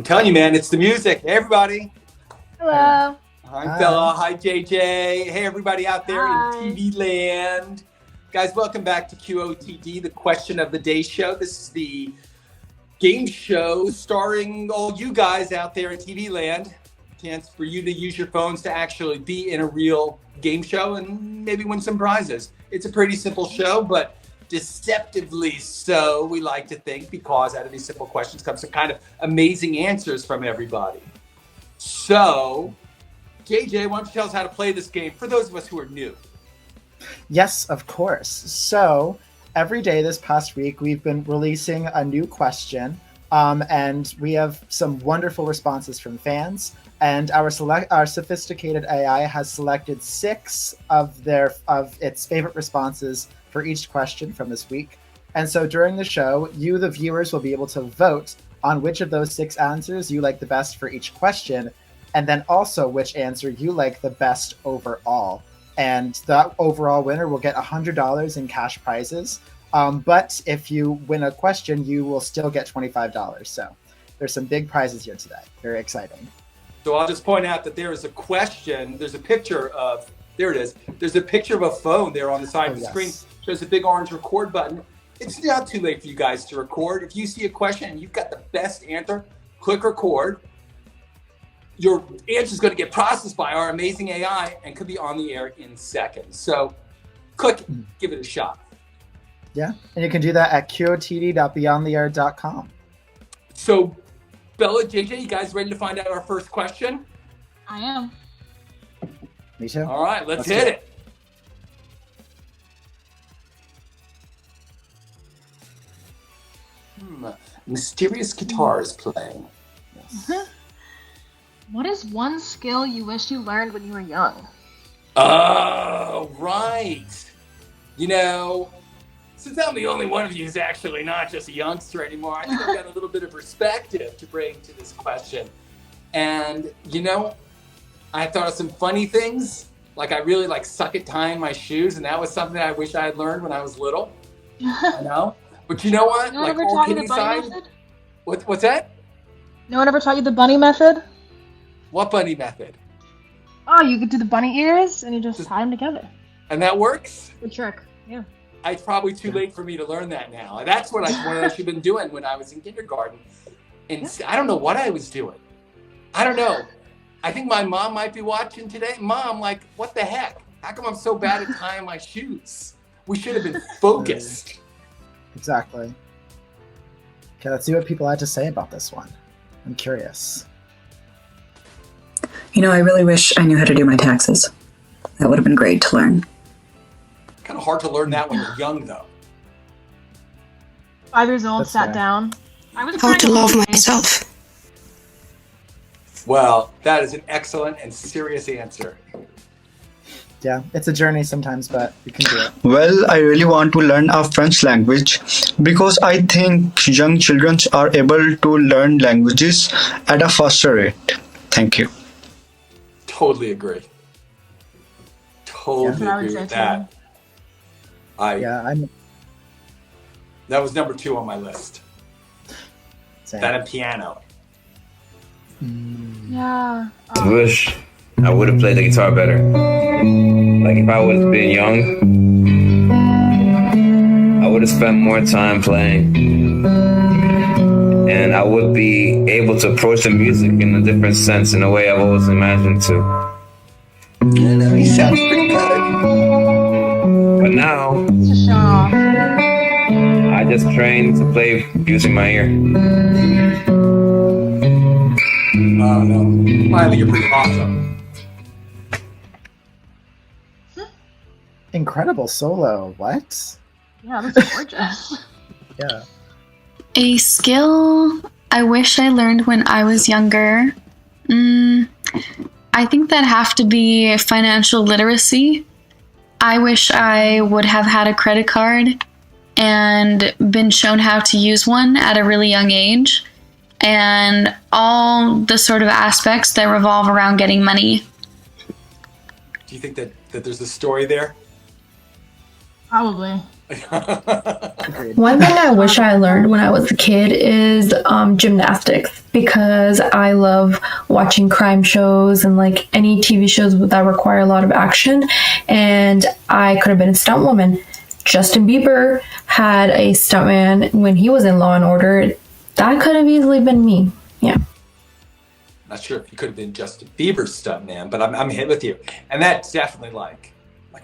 telling you, man, it's the music. Hey, everybody. Hello. Hi, Bella. Hi, JJ. Hey, everybody out there Hi. in TV land. Guys, welcome back to QOTD, the Question of the Day show. This is the game show starring all you guys out there in TV land. Chance for you to use your phones to actually be in a real game show and maybe win some prizes. It's a pretty simple show, but deceptively so, we like to think, because out of these simple questions comes some kind of amazing answers from everybody. So, JJ, why don't you tell us how to play this game for those of us who are new? Yes, of course. So every day this past week, we've been releasing a new question, and we have some wonderful responses from fans. And our sophisticated AI has selected 6 of its favorite responses for each question from this week. And so during the show, you, the viewers, will be able to vote on which of those 6 answers you like the best for each question, and then also which answer you like the best overall. And the overall winner will get $100 in cash prizes. But if you win a question, you will still get $25. So there's some big prizes here today. Very exciting. So I'll just point out that there is a question. There's a picture of, there it is. There's a picture of a phone there on the side of the screen. Shows a big orange record button. It's not too late for you guys to record. If you see a question and you've got the best answer, click record. Your answer is going to get processed by our amazing AI and could be on the air in seconds. So click, give it a shot. Yeah, and you can do that at QOTD.BeOnTheAir.com. So Bella, JJ, you guys ready to find out our first question? I am. Me too. All right, let's hit it. Mysterious guitar is playing. Yes. What is one skill you wish you learned when you were young? Oh, right. You know, since I'm the only one of you who's actually not just a youngster anymore, I think I've got a little bit of perspective to bring to this question. And, you know, I thought of some funny things. Like I really suck at tying my shoes, and that was something I wish I had learned when I was little. I know. But you know what? No one ever taught you the bunny method? What's that? No one ever taught you the bunny method? What bunny method? Oh, you could do the bunny ears and you just tie them together. And that works? Good trick, yeah. It's probably too late for me to learn that now. That's what I should have been doing when I was in kindergarten. And I don't know what I was doing. I don't know. I think my mom might be watching today. Mom, what the heck? How come I'm so bad at tying my shoes? We should have been focused. Exactly. Okay, let's see what people had to say about this one. I'm curious. You know, I really wish I knew how to do my taxes. That would have been great to learn. Kind of hard to learn that when you're young, though. 5 years old, sat down. How to love myself. Well, that is an excellent and serious answer. Yeah, it's a journey sometimes, but we can do it. Well, I really want to learn a French language because I think young children are able to learn languages at a faster rate. Thank you. Totally agree. Totally agree with that. That was number 2 on my list. Same. That and piano. Yeah. I wish I would have played the guitar better. Like if I would have been young, I would have spent more time playing. And I would be able to approach the music in a different sense, in a way I've always imagined to. I know, he sounds pretty good. But now, It's just showing off. I just train to play using my ear. Oh, no. I think you're pretty awesome. Incredible solo. What? Yeah, that's gorgeous. Yeah. A skill I wish I learned when I was younger. I think that'd have to be financial literacy. I wish I would have had a credit card and been shown how to use one at a really young age, and all the sort of aspects that revolve around getting money. Do you think that there's a story there? Probably. Agreed. One thing I wish I learned when I was a kid is gymnastics, because I love watching crime shows and like any TV shows that require a lot of action, and I could have been a stunt woman. Justin Bieber had a stuntman when he was in Law and Order. That could have easily been me. Yeah. Not sure if you could have been Justin Bieber's stuntman, but I'm hit with you. And that's definitely like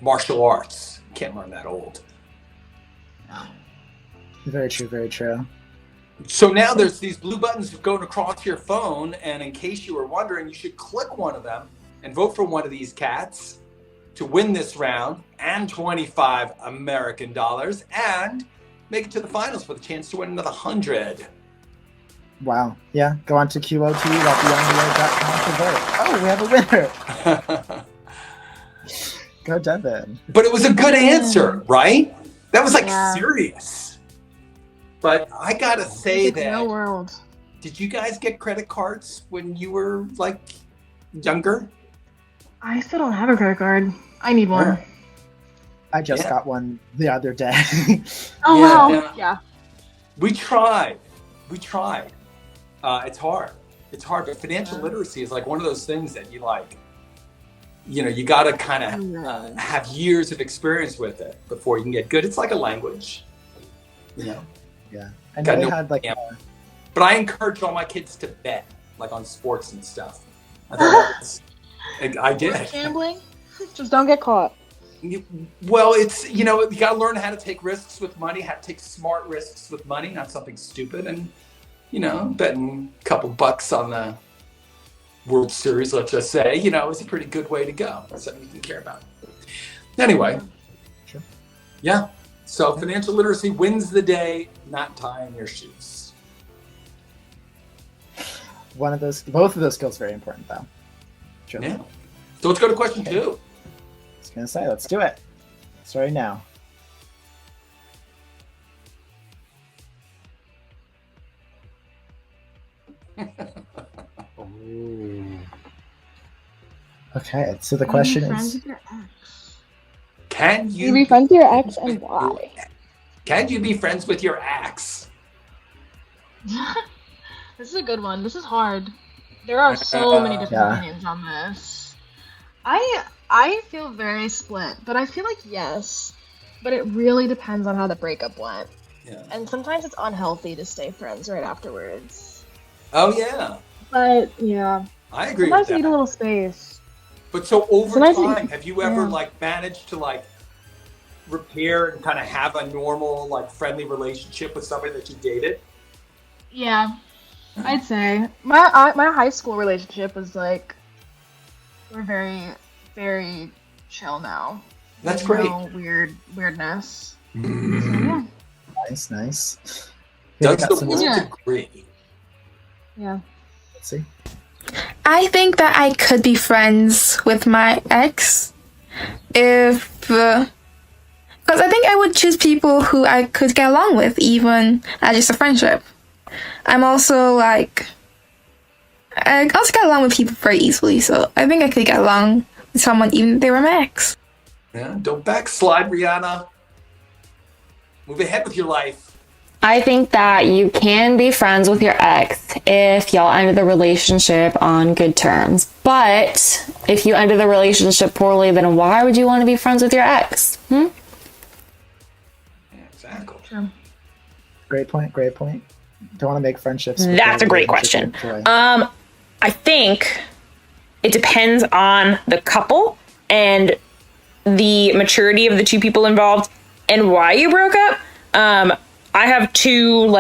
martial arts. You can't learn that old. Very true, very true. So now there's these blue buttons going across your phone, and in case you were wondering, you should click one of them and vote for one of these cats to win this round and 25 American dollars and make it to the finals with a chance to win another 100. Wow. Yeah, go on to QOTD.BeOnTheAir.com to vote. Oh, we have a winner. Go, Devin. But it was a good answer, right? That was serious. But I gotta say that. Real world. Did you guys get credit cards when you were like younger? I still don't have a credit card. I need one. I just got one the other day. Oh, wow. Yeah. We tried. It's hard. It's hard, but financial literacy is like one of those things that you like, you got to kind of have years of experience with it before you can get good. It's like a language, Yeah. I know they had like... But I encourage all my kids to bet, like on sports and stuff. I did. Gambling? Just don't get caught. Well, it's, you got to learn how to take risks with money, how to take smart risks with money, not something stupid. And, betting a couple bucks on the World Series, let's just say, is a pretty good way to go. That's something you can care about. Anyway. Sure. Yeah. So financial literacy wins the day, not tying your shoes. Both of those skills very important, though. Sure. Yeah. So let's go to question 2. I was going to say, let's do it. Starting now. Okay, so the question is... Can you be friends with your ex, and why? Can you be friends with your ex? This is a good one. This is hard. There are so many different opinions on this. I feel very split, but I feel like yes. But it really depends on how the breakup went. Yeah. And sometimes it's unhealthy to stay friends right afterwards. Oh yeah. But yeah. I agree Sometimes with you that. need a little space. But so over Sometimes time, have you ever managed to repair and kind of have a normal friendly relationship with somebody that you dated? Yeah, I'd say my high school relationship was we're very, very chill now. That's There's great. no weirdness. So, yeah. Nice. Does the world agree? Yeah. Let's see. I think that I could be friends with my ex because I think I would choose people who I could get along with, even as just a friendship. I'm also I also get along with people very easily, so I think I could get along with someone even if they were my ex. Yeah, don't backslide, Rihanna. Move ahead with your life. I think that you can be friends with your ex if y'all ended the relationship on good terms. But if you ended the relationship poorly, then why would you want to be friends with your ex? Yeah, exactly. True. Great point. Don't want to make friendships. That's a great question. I think it depends on the couple and the maturity of the two people involved and why you broke up. I have two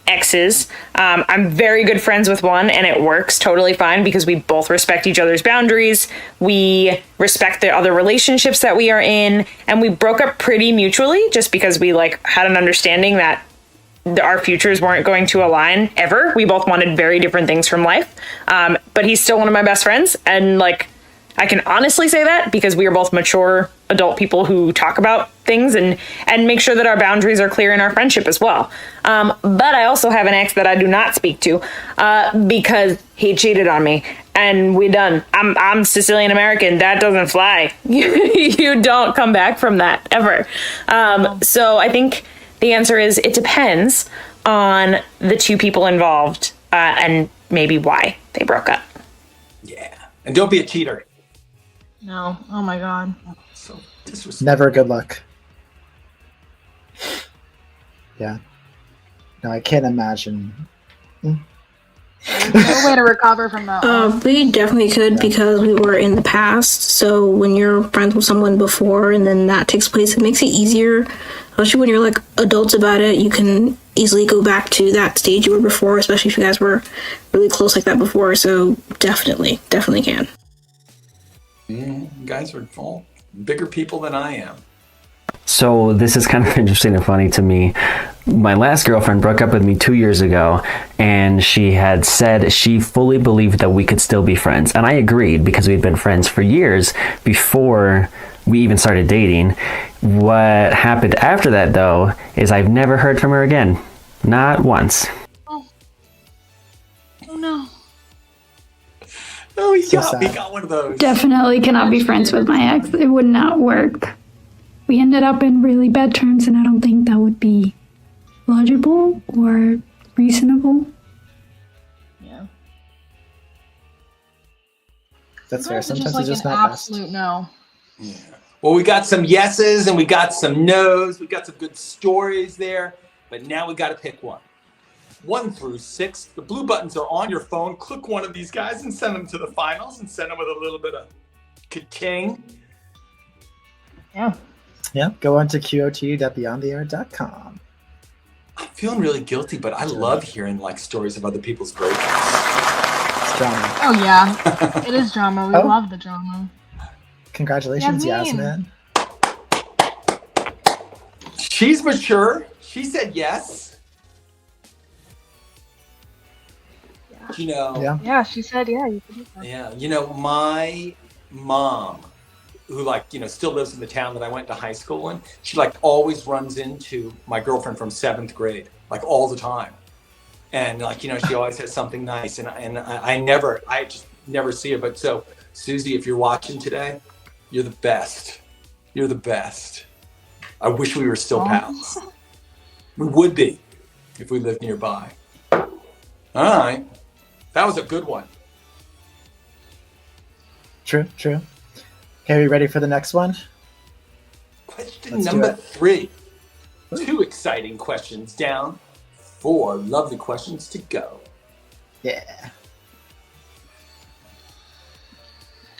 exes. I'm very good friends with one, and it works totally fine because we both respect each other's boundaries. We respect the other relationships that we are in, and we broke up pretty mutually just because we had an understanding that our futures weren't going to align ever. We both wanted very different things from life. But he's still one of my best friends, and I can honestly say that because we are both mature adult people who talk about things and make sure that our boundaries are clear in our friendship as well. But I also have an ex that I do not speak to because he cheated on me. and we're done. I'm Sicilian American. That doesn't fly. You don't come back from that ever. So I think the answer is it depends on the two people involved and maybe why they broke up. Yeah, and don't be a cheater. No. Oh my god. So disrespectful. Never good luck. Yeah. No, I can't imagine. There's no way to recover from that one. We definitely could because we were in the past. So when you're friends with someone before and then that takes place, it makes it easier. Especially when you're like adults about it, you can easily go back to that stage you were before, especially if you guys were really close like that before. So definitely can. You guys are all bigger people than I am. So this is kind of interesting and funny to me. My last girlfriend broke up with me 2 years ago, and she had said she fully believed that we could still be friends. And I agreed because we'd been friends for years before we even started dating. What happened after that, though, is I've never heard from her again. Not once. Oh no. Oh, we So got one of those. Definitely cannot be friends with my ex. It would not work. We ended up in really bad terms, and I don't think that would be logical or reasonable. Yeah. That's fair. Sometimes like it's just an not best. absolute no. Yeah. Well, we got some yeses and we got some nos. We got some good stories there, but now we got to pick one. 1 through 6. The blue buttons are on your phone. Click one of these guys and send them to the finals and send them with a little bit of ka-ching. Yeah. Yeah, go on to QOTD.BeOnTheAir.com. I'm feeling really guilty, but I love hearing like stories of other people's breakups. It's drama. Oh yeah. It is drama. We love the drama. Congratulations, Yasmin. Yasmin. She's mature. She said yes. Yeah. You know. Yeah, she said yeah. You could do that. Yeah. You know, my mom, who still lives in the town that I went to high school in, she always runs into my girlfriend from 7th grade, all the time. And she always has something nice. And I just never see her. But so Susie, if you're watching today, you're the best. You're the best. I wish we were still pals. We would be if we lived nearby. All right. That was a good one. True. Okay, are we ready for the next one? Question number 3. 2 exciting questions down. 4 lovely questions to go. Yeah.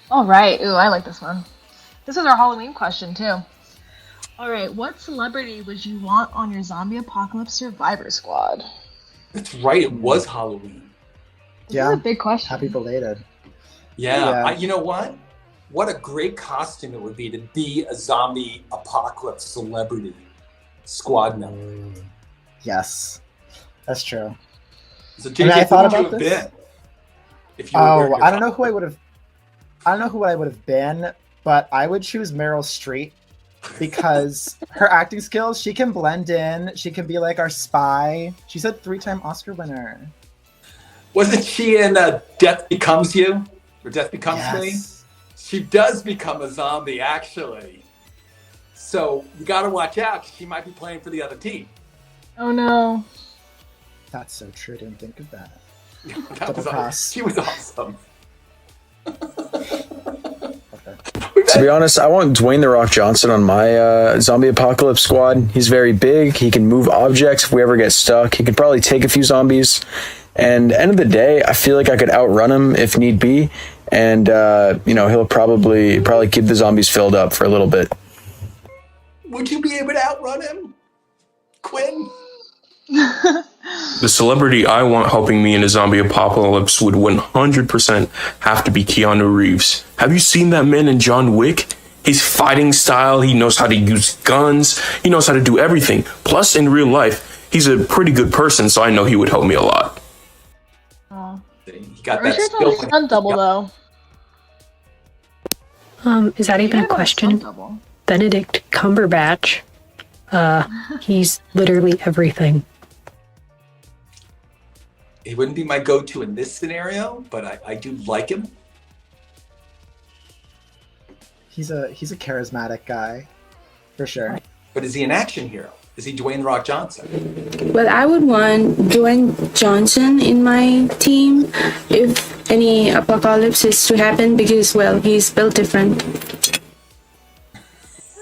All right. Ooh, I like this one. This is our Halloween question too. All right. What celebrity would you want on your zombie apocalypse survivor squad? That's right. It was Halloween. This is a big question. Happy belated. Yeah. You know what? What a great costume it would be to be a zombie apocalypse celebrity squad member. Yes, that's true. So, JJ, I thought about this. this. If you were I don't know who I would have. I don't know who I would have been, but I would choose Meryl Streep because her acting skills. She can blend in. She can be like our spy. She's a 3-time Oscar winner. Wasn't she in Death Becomes You or Death Becomes Me? She does become a zombie, actually. So you got to watch out. She might be playing for the other team. Oh no. That's so true. Didn't think of that. She was awesome. To be honest, I want Dwayne "The Rock" Johnson on my zombie apocalypse squad. He's very big. He can move objects if we ever get stuck. He can probably take a few zombies. And end of the day, I feel like I could outrun him if need be. And he'll probably keep the zombies filled up for a little bit. Would you be able to outrun him, Quinn? The celebrity I want helping me in a zombie apocalypse would 100% have to be Keanu Reeves. Have you seen that man in John Wick? His fighting style, he knows how to use guns, he knows how to do everything. Plus, in real life, he's a pretty good person, so I know he would help me a lot. Oh. He got Are we sure it's not a stunt double though? Is that even a question? Benedict Cumberbatch. He's literally everything. He wouldn't be my go-to in this scenario, but I do like him. He's a charismatic guy, for sure. But is he an action hero? Is he Dwayne "The Rock" Johnson? Well, I would want Dwayne Johnson in my team if any apocalypse is to happen because, well, he's built different.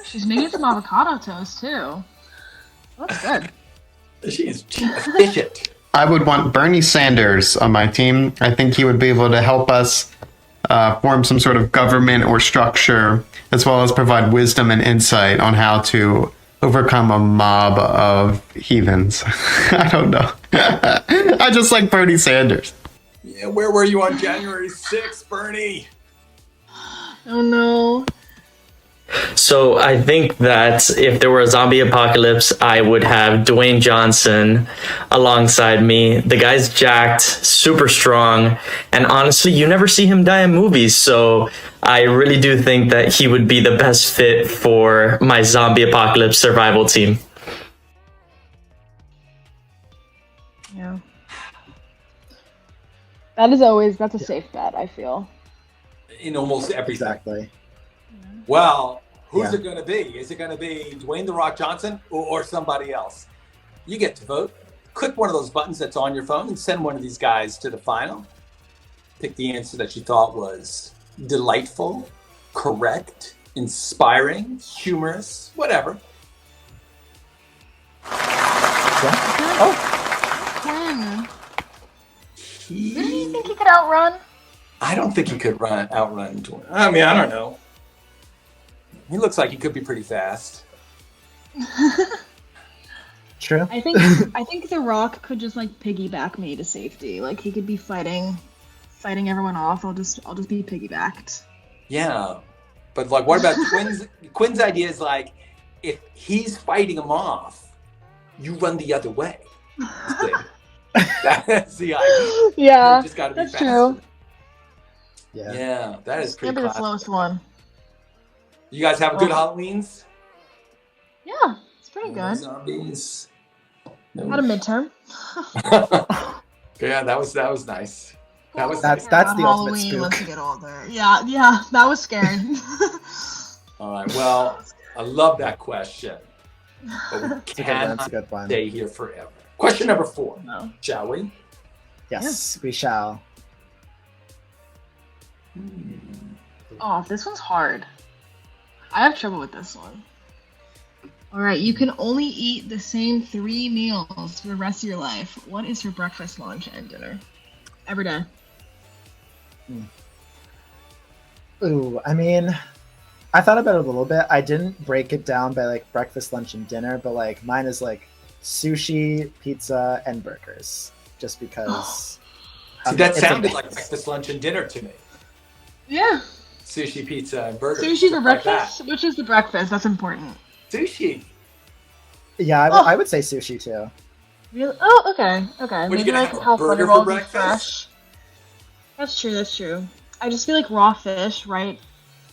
She's making some avocado toast too. That's good. She's efficient. I would want Bernie Sanders on my team. I think he would be able to help us form some sort of government or structure, as well as provide wisdom and insight on how to overcome a mob of heathens. I don't know. I just like Bernie Sanders. Yeah, where were you on January 6th, Bernie? Oh no. So I think that if there were a zombie apocalypse, I would have Dwayne Johnson alongside me. The guy's jacked, super strong, and honestly, you never see him die in movies, so I really do think that he would be the best fit for my zombie apocalypse survival team. Yeah. That's a safe bet, I feel. In almost everything. Exactly. Well, who's it going to be? Is it going to be Dwayne "The Rock" Johnson or somebody else? You get to vote. Click one of those buttons that's on your phone and send one of these guys to the final. Pick the answer that you thought was delightful, correct, inspiring, humorous, whatever. Quinn. Didn't you think he could outrun? I don't think he could outrun Dwayne. I mean, I don't know. He looks like he could be pretty fast. True. I think The Rock could just like piggyback me to safety. Like he could be fighting everyone off. I'll just be piggybacked. Yeah, but like, what about Quinn's idea is like, if he's fighting him off, you run the other way. That's the idea. Yeah, you just gotta be that's faster. true. Yeah, that is pretty. Maybe the slowest one. You guys have good Halloweens? Yeah, it's pretty good. Zombies. Had a midterm. Yeah, that was nice. That's the ultimate Halloween spook. once you get older. Yeah, that was scary. All right. Well, I love that question, but we It's a cannot good one. stay here forever. Question number 4. No. Shall we? Yes, we shall. Oh, this one's hard. I have trouble with this one. All right, you can only eat the same 3 meals for the rest of your life. What is your breakfast, lunch, and dinner? Every day. Ooh, I mean, I thought about it a little bit. I didn't break it down by like breakfast, lunch, and dinner, but like mine is like sushi, pizza, and burgers. Just because. See, that sounded like breakfast, lunch, and dinner to me. Yeah. Sushi, pizza, and burgers. Sushi for like breakfast? Which is the breakfast? That's important. Sushi. Yeah, I would say sushi too. Really? Oh, okay. What, Maybe you gonna like have a California burger for rolls be breakfast? fresh. That's true. I just feel like raw fish right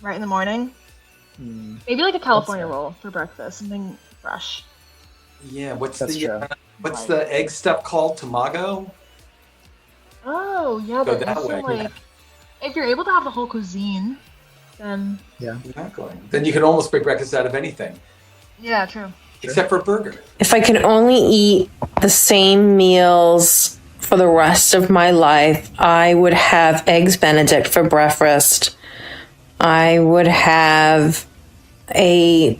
in the morning. Maybe like a California roll for breakfast, something fresh. Yeah, what's That's true. the egg stuff called? Tamago? Oh, yeah, Go but that also way. like if you're able to have the whole cuisine, then Yeah. Exactly. Then you can almost make breakfast out of anything. yeah, true. Except for a burger. If I can only eat the same meals for the rest of my life, I would have Eggs Benedict for breakfast. I would have a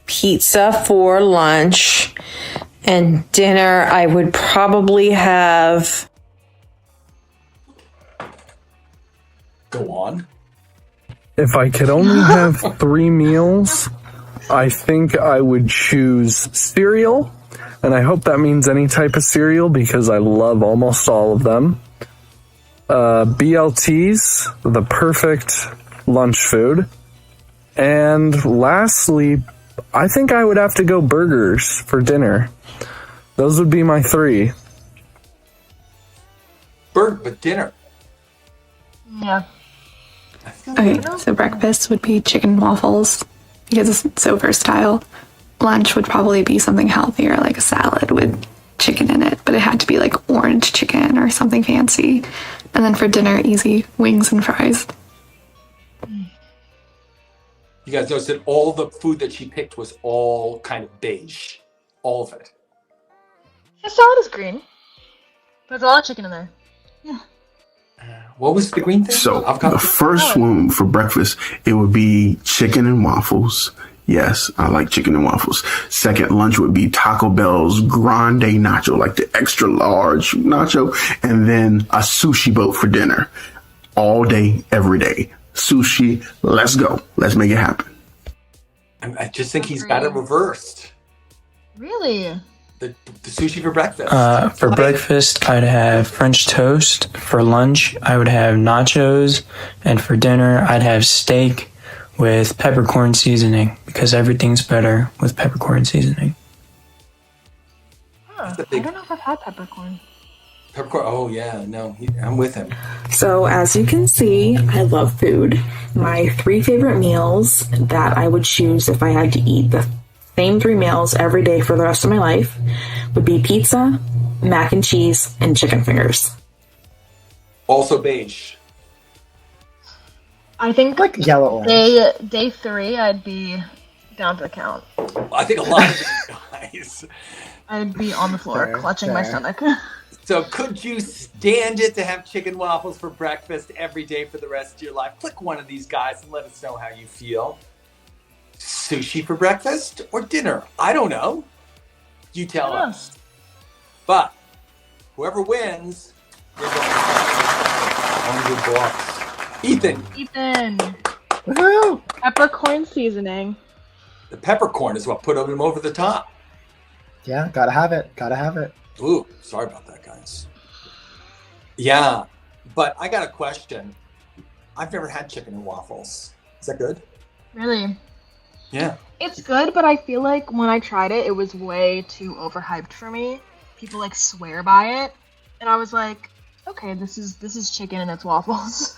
pizza for lunch. And dinner, I would probably have... Go on. If I could only have 3 meals, I think I would choose cereal. And I hope that means any type of cereal because I love almost all of them. BLTs, the perfect lunch food. And lastly, I think I would have to go burgers for dinner. Those would be my 3. But dinner. Yeah. Okay, so breakfast would be chicken waffles because it's so versatile. Lunch would probably be something healthier like a salad with chicken in it, but it had to be like orange chicken or something fancy. And then for dinner, easy wings and fries. You guys noticed that all the food that she picked was all kind of beige. All of it. The salad is green. There's a lot of chicken in there. Yeah. What was the green thing? So the first one for breakfast, it would be chicken and waffles. Yes, I like chicken and waffles. Second lunch would be Taco Bell's Grande Nacho, like the extra large nacho. And then a sushi boat for dinner. All day, every day. Sushi, let's go. Let's make it happen. I just think he's got it reversed. Really? The sushi for breakfast. For breakfast, I'd have French toast. For lunch, I would have nachos. And for dinner, I'd have steak with peppercorn seasoning because everything's better with peppercorn seasoning. Huh. I don't know if I've had peppercorn. Peppercorn, oh yeah, no, I'm with him. So as you can see, I love food. My 3 favorite meals that I would choose if I had to eat the same 3 meals every day for the rest of my life would be pizza, mac and cheese, and chicken fingers. Also beige. I think like yellow orange. Day 3, I'd be down for the count. I think a lot of these guys. I'd be on the floor, clutching my stomach. So could you stand it to have chicken waffles for breakfast every day for the rest of your life? Click one of these guys and let us know how you feel. Sushi for breakfast or dinner? I don't know. You tell us. But whoever wins, they're going to $100. Ethan. Woohoo! Peppercorn seasoning. The peppercorn is what put him over the top. Yeah, gotta have it. Gotta have it. Ooh, sorry about that, guys. Yeah, but I got a question. I've never had chicken and waffles. Is that good? Really? Yeah. It's good, but I feel like when I tried it, it was way too overhyped for me. People like swear by it, and I was like, okay, this is chicken and it's waffles.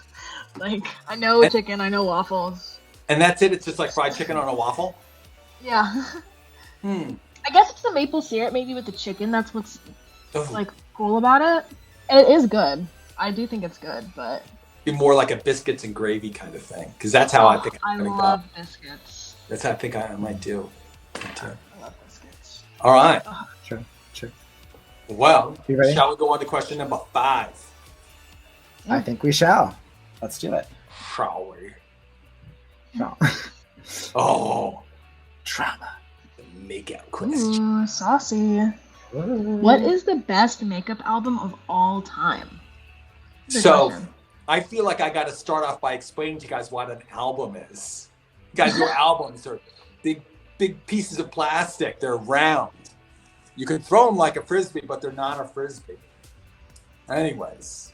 Like, I know chicken, I know waffles. And that's it? It's just like fried chicken on a waffle? Yeah. I guess it's the maple syrup maybe with the chicken. That's what's like cool about it. And it is good. I do think it's good, but Be more like a biscuits and gravy kind of thing, because that's how I think I I'm gonna love go. biscuits. That's how I think I might do. I love biscuits. All right. Sure. Well, You ready? shall we go on to question number 5? I think we shall. Let's do it. Shall we? No. Oh, drama. The makeout question. Ooh, saucy. What is the best makeup album of all time? So, I feel like I got to start off by explaining to you guys what an album is. Guys, your albums are big pieces of plastic. They're round. You can throw them like a frisbee, but they're not a frisbee. Anyways,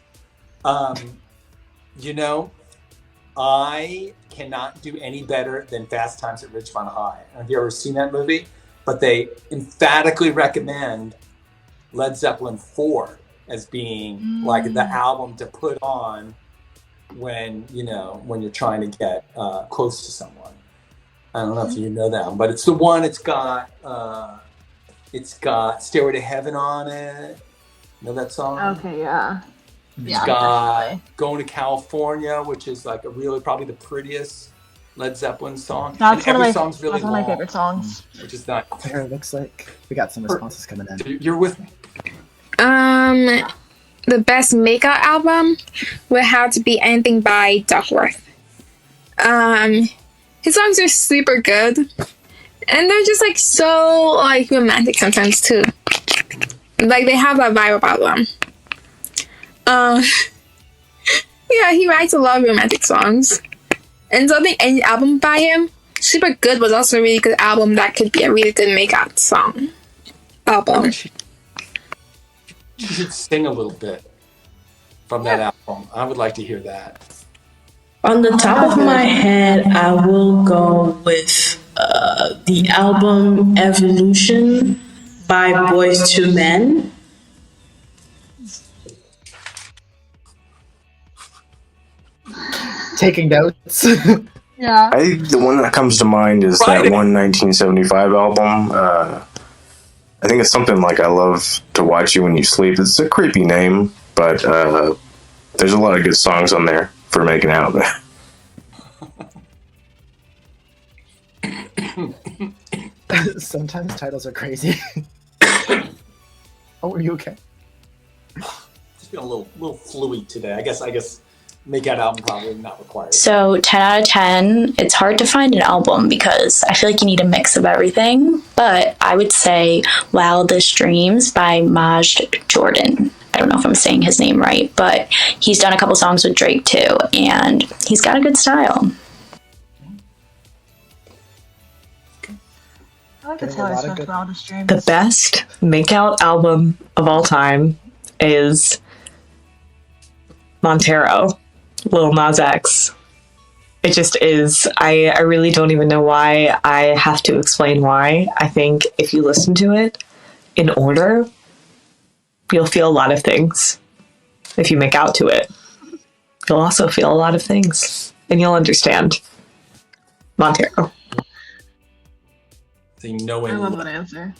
I cannot do any better than Fast Times at Ridgemont High. Have you ever seen that movie? But they emphatically recommend Led Zeppelin 4 as being like the album to put on when you're trying to get close to someone. I don't know if you know that one, but it's the one. It's got Stairway to Heaven on it. You know that song? Okay, yeah. It's got Going to California, which is like probably the prettiest Led Zeppelin song. That's and one every of song's really my favorite songs. Which is not. There, it looks like we got some responses coming in. You're with me. The best makeup album would have to be anything by Duckworth. His songs are super good, and they're just like so like romantic sometimes too. Like they have that vibe about them. Yeah, he writes a lot of romantic songs, and so I think any album by him, Super Good was also a really good album that could be a really good makeup song album. You should sing a little bit from that album. I would like to hear that. On the top of my head, I will go with the album Evolution by Boyz II Men. Taking notes. Yeah. I think the one that comes to mind is that one 1975 album. I think it's something like I Love to Watch You When You Sleep. It's a creepy name, but there's a lot of good songs on there for making out. Sometimes titles are crazy. Oh, are you okay? Just feeling a little fluey today. I guess makeout album probably not required. So 10 out of 10, it's hard to find an album because I feel like you need a mix of everything, but I would say Wildest Dreams by Maj Jordan. I don't know if I'm saying his name right, but he's done a couple songs with Drake too, and he's got a good style. I like the Taylor Swift Wildest Dreams. The best makeout album of all time is Montero, Lil Nas X. It just is. I really don't even know why I have to explain why. I think if you listen to it in order, you'll feel a lot of things. If you make out to it, you'll also feel a lot of things. And you'll understand. Montero. I love that answer.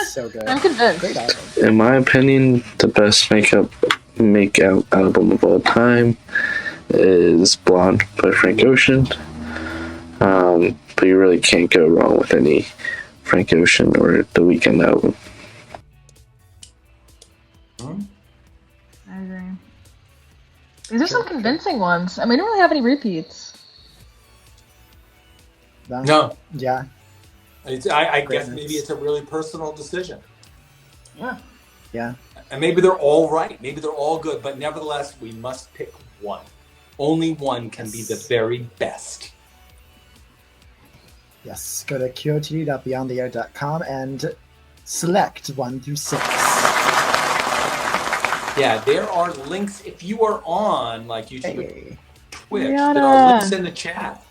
So good. I'm convinced. Great album. In my opinion, the best makeout album of all time is Blonde by Frank Ocean. But you really can't go wrong with any Frank Ocean or The Weeknd album. I agree. These are some convincing ones. I mean, we don't really have any repeats. No. Yeah. I guess maybe it's a really personal decision. Yeah. Yeah. And maybe they're all right. Maybe they're all good. But nevertheless, we must pick one. Only one can be the very best. Yes. Go to QOTD.BeOnTheAir.com and select 1 through 6. Yeah, there are links. If you are on like YouTube and Twitch, Rihanna. there are links in the chat.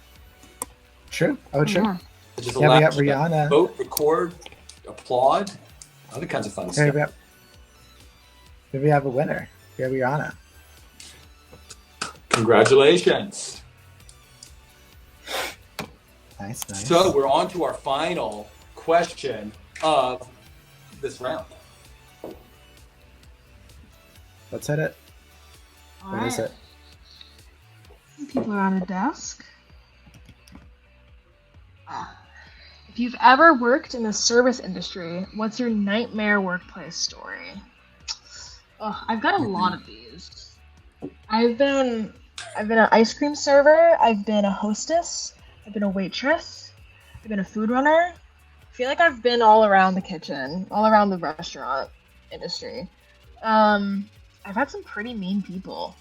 True. Oh, true. Yeah. Just Yeah, we got allow you to Rihanna. vote, record, applaud, other kinds of fun Here stuff. we have a winner. We have Rihanna. Congratulations. Nice. So we're on to our final question of this round. Let's hit it. What is it? People are on a desk. If you've ever worked in the service industry, what's your nightmare workplace story? Oh, I've got a lot of these. I've been an ice cream server. I've been a hostess. I've been a waitress. I've been a food runner. I feel like I've been all around the kitchen, all around the restaurant industry. I've had some pretty mean people.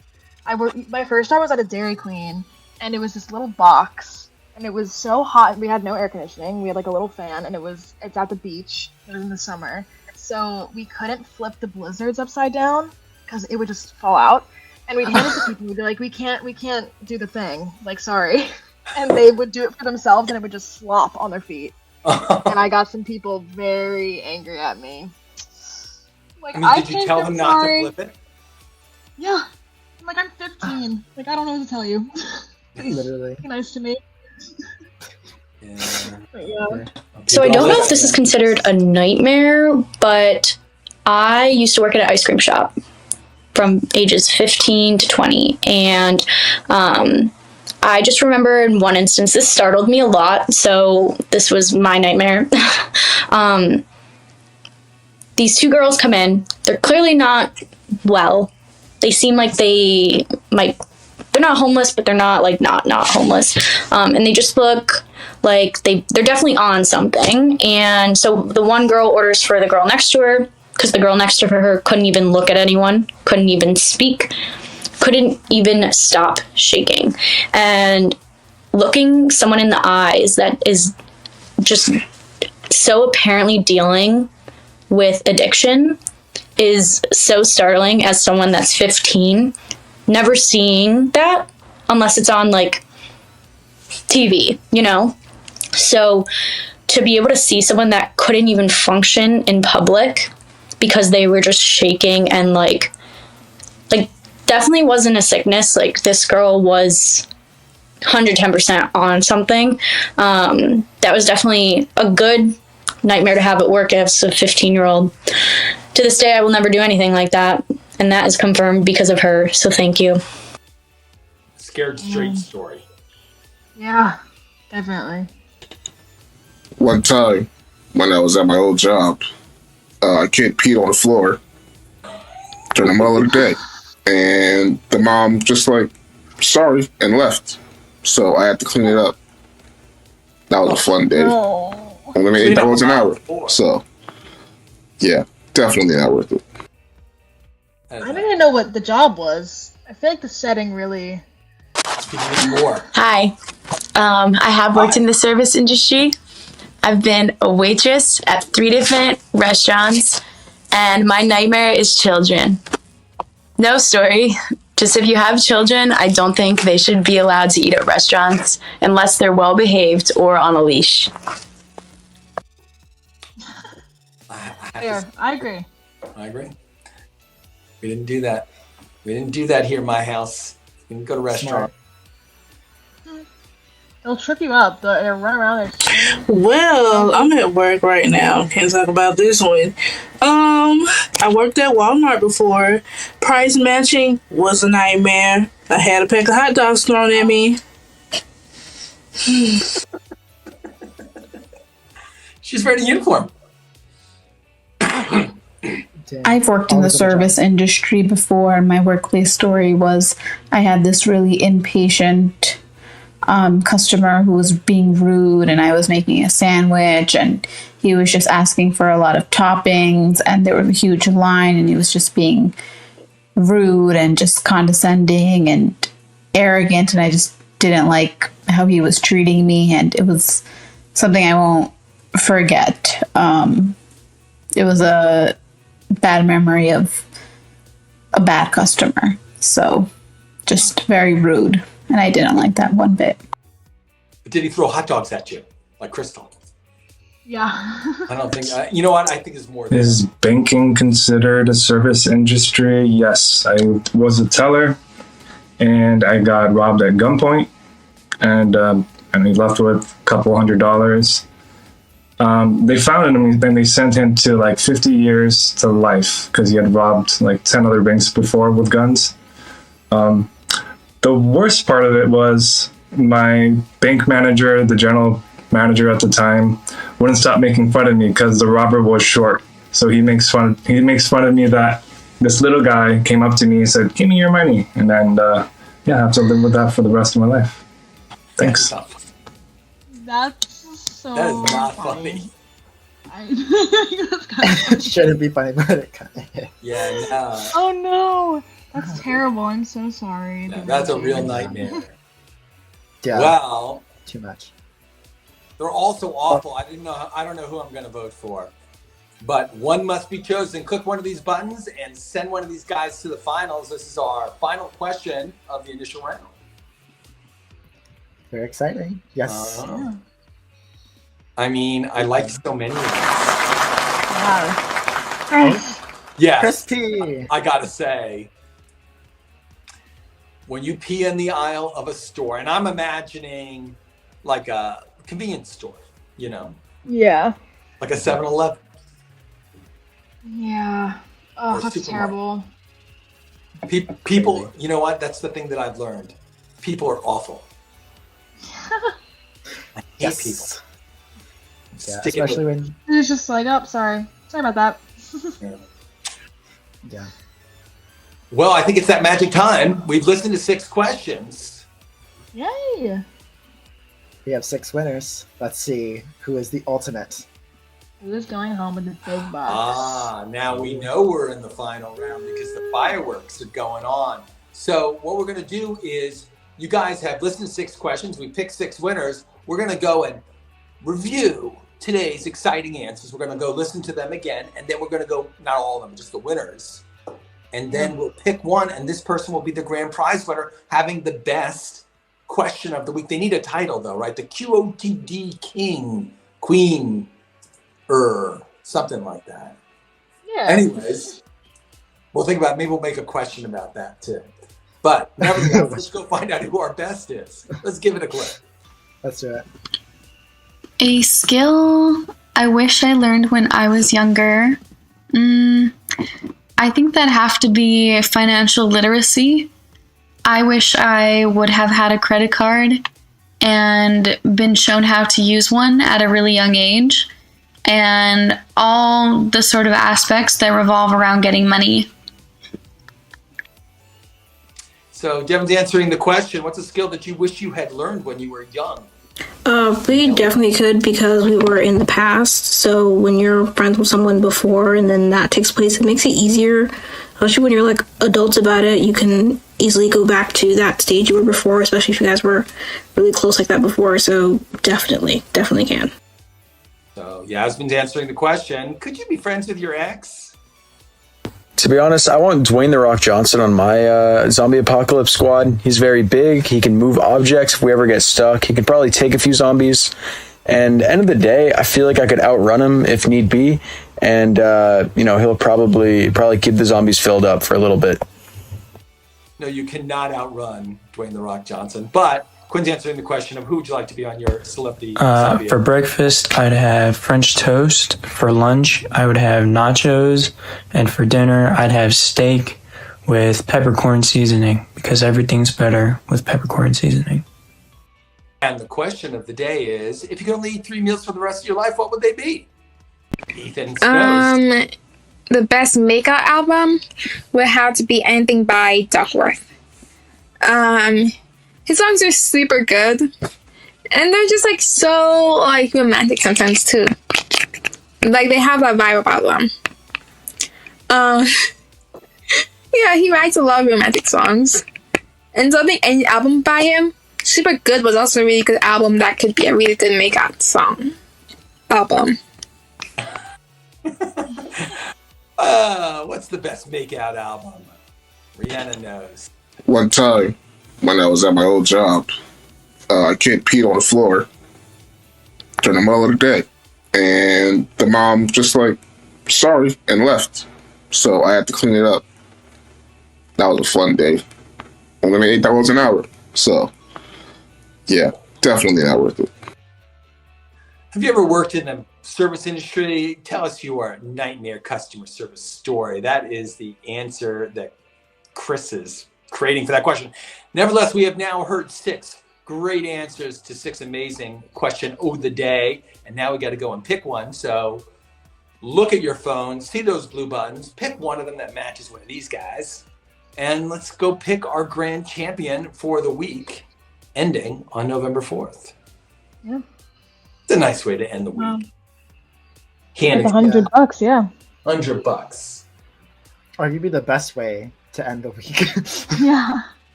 My first job was at a Dairy Queen, and it was this little box. And it was so hot. We had no air conditioning. We had like a little fan, and it's at the beach. It was in the summer, so we couldn't flip the blizzards upside down because it would just fall out. And we'd hand it to people. We'd be like, we can't do the thing. Like, sorry. And they would do it for themselves, and it would just slop on their feet. And I got some people very angry at me. Like, Did you tell them not to flip it? Yeah. I'm like, I'm 15. Like, I don't know what to tell you. Literally. Be nice to me. Yeah. So I don't know if this is considered a nightmare, but I used to work at an ice cream shop from ages 15 to 20. And I just remember in one instance, this startled me a lot. So this was my nightmare. These two girls come in. They're clearly not well. They seem like they're not homeless, but they're not not homeless. And they just look like they're definitely on something. And so the one girl orders for the girl next to her, because the girl next to her couldn't even look at anyone, couldn't even speak, couldn't even stop shaking. And looking someone in the eyes that is just so apparently dealing with addiction is so startling as someone that's 15. Never seeing that unless it's on like TV, So to be able to see someone that couldn't even function in public because they were just shaking and like definitely wasn't a sickness. Like, this girl was 110% on something. That was definitely a good nightmare to have at work as a 15-year-old. To this day, I will never do anything like that. And that is confirmed because of her. So thank you. Scared straight story. Yeah, definitely. One time, when I was at my old job, a kid peed on the floor during the middle of the day. And the mom just like, sorry, and left. So I had to clean it up. That was a fun day. Only $8 an hour. So, yeah, definitely not worth it. I didn't know what the job was. I feel like the setting really. Hi. I have worked in the service industry. I've been a waitress at 3 different restaurants, and my nightmare is children. No story. Just if you have children, I don't think they should be allowed to eat at restaurants unless they're well behaved or on a leash. Fair. I agree. I agree. We didn't do that. We didn't do that here in my house. We didn't go to a restaurant. They'll trip you up. They'll run around there. Well, I'm at work right now. Can't talk about this one. I worked at Walmart before. Price matching was a nightmare. I had a pack of hot dogs thrown at me. She's wearing a uniform. I've worked in the service industry before, and my workplace story was I had this really impatient customer who was being rude, and I was making a sandwich, and he was just asking for a lot of toppings, and there was a huge line, and he was just being rude and just condescending and arrogant, and I just didn't like how he was treating me, and it was something I won't forget. It was a bad memory of a bad customer, so just very rude. And I didn't like that one bit. Did he throw hot dogs at you, like Crystal? Yeah. I don't think. You know what? I think it's more. Is banking considered a service industry? Yes. I was a teller, and I got robbed at gunpoint, and he left with a couple $100. They found him, and they sent him to like 50 years to life because he had robbed like 10 other banks before with guns. The worst part of it was my bank manager, the general manager at the time, wouldn't stop making fun of me because the robber was short. So he makes fun of me that this little guy came up to me and said, "Give me your money," and then I have to live with that for the rest of my life. Thanks. That's so. That is not funny. Shouldn't be funny, but it kind of is. Yeah. No. Oh no. That's terrible. I'm so sorry. No, that's a real nightmare. Yeah. Well, too much. They're all so awful. I don't know who I'm going to vote for, but one must be chosen. Click one of these buttons and send one of these guys to the finals. This is our final question of the initial round. Very exciting. Yes. I mean, I like so many of them. Wow. Yes. Crispy. I gotta say, when you pee in the aisle of a store, and I'm imagining like a convenience store, you know? Yeah. Like a 7-Eleven. Yeah. Oh, that's terrible. People, you know what? That's the thing that I've learned. People are awful. I hate people. Yeah, especially when It's just like, oh, sorry about that. Yeah. Well, I think it's that magic time. We've listened to 6 questions. Yay! We have 6 winners. Let's see who is the ultimate. Who's going home with the big box? Now we know we're in the final round because the fireworks are going on. So what we're going to do is, you guys have listened to 6 questions. We picked 6 winners. We're going to go and review today's exciting answers. We're going to go listen to them again, and then we're going to go, not all of them, just the winners. And then we'll pick one, and this person will be the grand prize winner, having the best question of the week. They need a title, though, right? The QOTD King, Queen, something like that. Yeah. Anyways, we'll think about it. Maybe we'll make a question about that, too. But nevertheless, let's go find out who our best is. Let's give it a click. Let's do it. A skill I wish I learned when I was younger. I think that'd have to be financial literacy. I wish I would have had a credit card and been shown how to use one at a really young age, and all the sort of aspects that revolve around getting money. So Devin's answering the question, what's a skill that you wish you had learned when you were young? We definitely could, because we were in the past. So when you're friends with someone before and then that takes place, it makes it easier. Especially when you're like adults about it, you can easily go back to that stage you were before, especially if you guys were really close like that before. So definitely can. So Yasmin's answering the question, could you be friends with your ex? To be honest, I want Dwayne "The Rock" Johnson on my zombie apocalypse squad. He's very big. He can move objects if we ever get stuck. He can probably take a few zombies. And end of the day, I feel like I could outrun him if need be. And, he'll probably keep the zombies filled up for a little bit. No, you cannot outrun Dwayne "The Rock" Johnson. But Quinn's answering the question of who would you like to be on your celebrity zombie? For breakfast, I'd have French toast. For lunch, I would have nachos. And for dinner, I'd have steak with peppercorn seasoning, because everything's better with peppercorn seasoning. And the question of the day is, if you could only eat 3 meals for the rest of your life, what would they be? Ethan knows. The best makeout album would have to be anything by Duckworth. His songs are super good, and they're just like so like romantic sometimes too. Like they have that vibe about them. Yeah, he writes a lot of romantic songs, and so I think any album by him, Super Good was also a really good album that could be a really good makeout song album. What's the best makeout album? Rihanna knows. One time, when I was at my old job, a kid peed on the floor during the middle of the day. And the mom just like, sorry, and left. So I had to clean it up. That was a fun day. Only made $8 an hour. So, yeah, definitely not worth it. Have you ever worked in the service industry? Tell us your nightmare customer service story. That is the answer that Chris is creating for that question. Nevertheless, we have now heard 6 great answers to 6 amazing question of the day. And now we got to go and pick one. So look at your phone, see those blue buttons, pick one of them that matches one of these guys. And let's go pick our grand champion for the week, ending on November 4th. Yeah. It's a nice way to end the week. Wow. Like $100, yeah. $100. Arguably the best way to end the week. Yeah.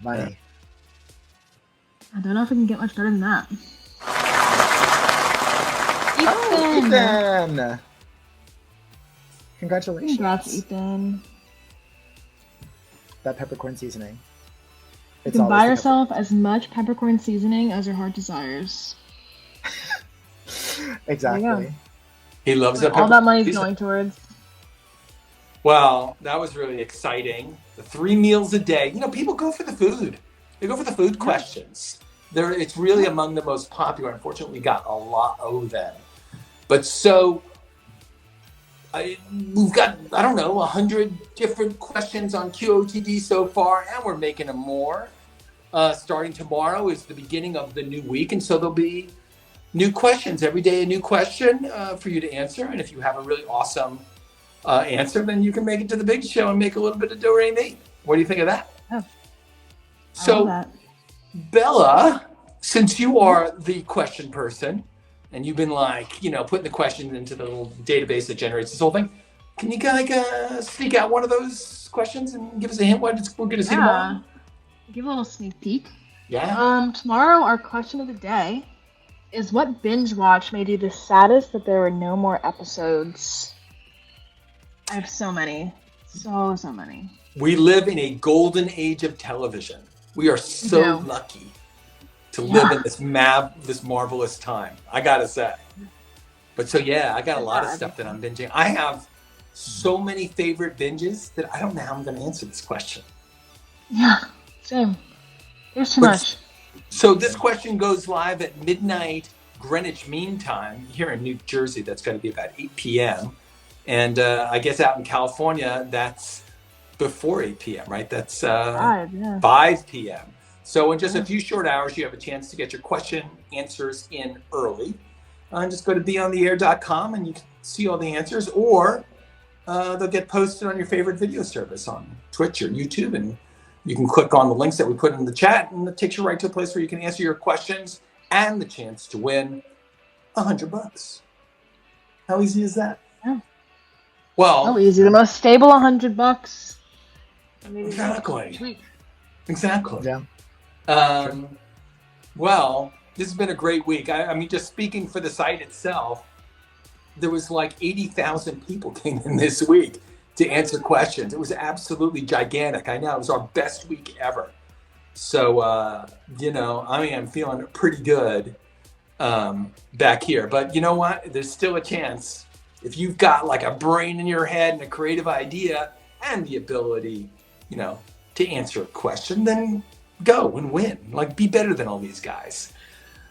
Money. I don't know if we can get much better than that. Ethan! Congratulations. Congrats, Ethan. That peppercorn seasoning. You can buy yourself as much peppercorn seasoning as your heart desires. Exactly. He loves that. All that money's going towards. Well, that was really exciting. The 3 meals a day. You know, people go for the food. They go for the food questions. It's really among the most popular. Unfortunately, we got a lot of them. But so we've got, 100 different questions on QOTD so far, and we're making them more. Starting tomorrow is the beginning of the new week, and so there'll be new questions. Every day a new question for you to answer. And if you have a really awesome answer, then you can make it to the big show and make a little bit of do-re-mi. What do you think of that? Oh, so, Bella, since you are the question person, and you've been putting the questions into the little database that generates this whole thing, can you sneak out one of those questions and give us a hint what we're going to see tomorrow? Give a little sneak peek. Yeah. Tomorrow, our question of the day is, what binge watch made you the saddest that there were no more episodes? I have so many. So many. We live in a golden age of television. We are so lucky to live in this marvelous time, I gotta say. But so I got a lot of stuff that I'm binging. I have so many favorite binges that I don't know how I'm gonna answer this question. Yeah, same. There's too much. So this question goes live at midnight Greenwich Mean Time. Here in New Jersey, that's going to be about 8 p.m. And I guess out in California, that's before 8 p.m., right? That's 5 p.m. So in just a few short hours, you have a chance to get your question answers in early. Just go to BeOnTheAir.com and you can see all the answers, or they'll get posted on your favorite video service on Twitch or YouTube, and you can click on the links that we put in the chat, and it takes you right to a place where you can answer your questions and the chance to win $100. How easy is that? Yeah. Well, how easy? The most stable $100. Exactly. Exactly. Yeah. Well, this has been a great week. I mean, just speaking for the site itself, there was like 80,000 people came in this week to answer questions. It was absolutely gigantic. I know, it was our best week ever. So, you know, I mean, I'm feeling pretty good back here. But you know what? There's still a chance. If you've got like a brain in your head and a creative idea and the ability, you know, to answer a question, then go and win. Like, be better than all these guys.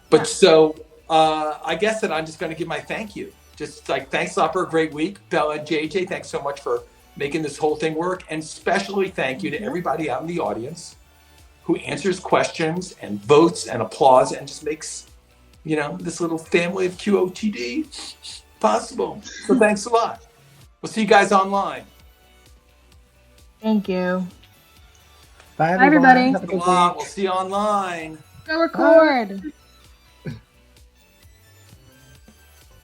But so I guess that I'm just going to give my thank you. Just like, thanks a lot for a great week. Bella and JJ, thanks so much for making this whole thing work. And especially thank you to everybody out in the audience who answers questions and votes and applause and just makes, you know, this little family of QOTD possible. So thanks a lot. We'll see you guys online. Thank you. Bye, everybody. Have a good We'll see you online. Go record.